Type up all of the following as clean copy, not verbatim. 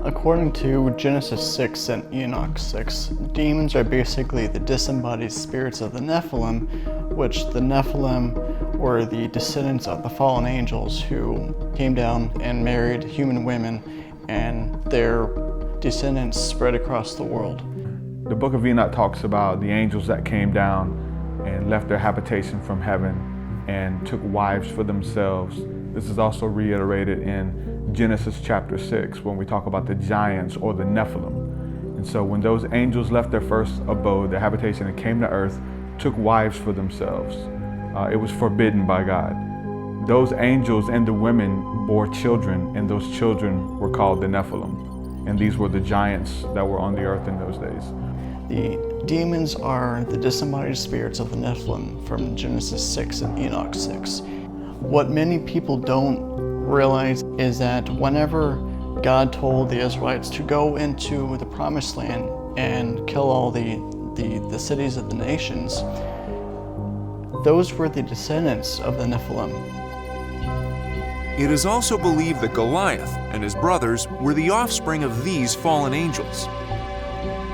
According to Genesis 6 and Enoch 6, demons are basically the disembodied spirits of the Nephilim, which the Nephilim were the descendants of the fallen angels who came down and married human women, and their descendants spread across the world. The book of Enoch talks about the angels that came down and left their habitation from heaven and took wives for themselves. This is also reiterated in Genesis chapter 6 when we talk about the giants or the Nephilim. And so when those angels left their first abode, their habitation, and came to earth, took wives for themselves, it was forbidden by God. Those angels and the women bore children, and those children were called the Nephilim. And these were the giants that were on the earth in those days. The demons are the disembodied spirits of the Nephilim from Genesis 6 and Enoch 6. What many people don't realize is that whenever God told the Israelites to go into the Promised Land and kill all the cities of the nations, those were the descendants of the Nephilim. It is also believed that Goliath and his brothers were the offspring of these fallen angels.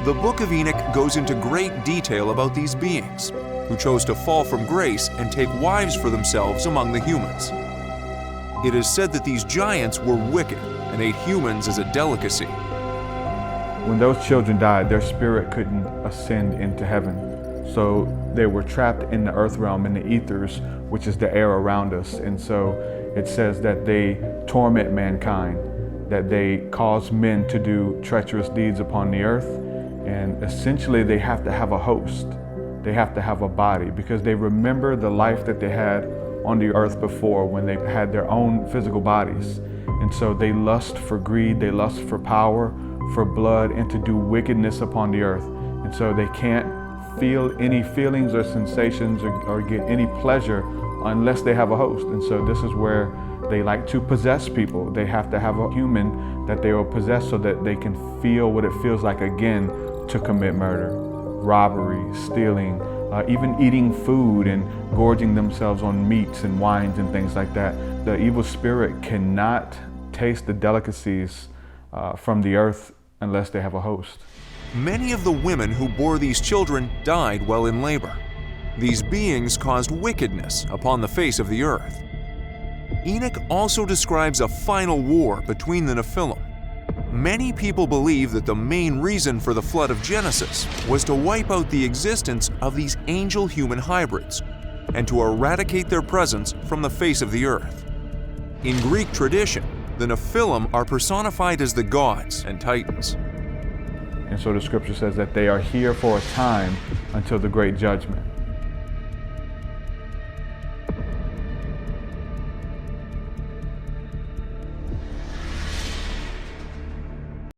The Book of Enoch goes into great detail about these beings, who chose to fall from grace and take wives for themselves among the humans. It is said that these giants were wicked and ate humans as a delicacy. When those children died, their spirit couldn't ascend into heaven. So they were trapped in the earth realm, in the ethers, which is the air around us. And so it says that they torment mankind, that they cause men to do treacherous deeds upon the earth. And essentially they have to have a host. They have to have a body, because they remember the life that they had on the earth before, when they had their own physical bodies. And so they lust for greed, they lust for power, for blood, and to do wickedness upon the earth. And so they can't feel any feelings or sensations or get any pleasure unless they have a host. And so this is where they like to possess people. They have to have a human that they will possess so that they can feel what it feels like again to commit murder, robbery, stealing, even eating food and gorging themselves on meats and wines and things like that. The evil spirit cannot taste the delicacies from the earth unless they have a host. Many of the women who bore these children died while in labor. These beings caused wickedness upon the face of the earth. Enoch also describes a final war between the Nephilim. Many people believe that the main reason for the flood of Genesis was to wipe out the existence of these angel-human hybrids and to eradicate their presence from the face of the earth. In Greek tradition, the Nephilim are personified as the gods and titans. And so the scripture says that they are here for a time until the great judgment.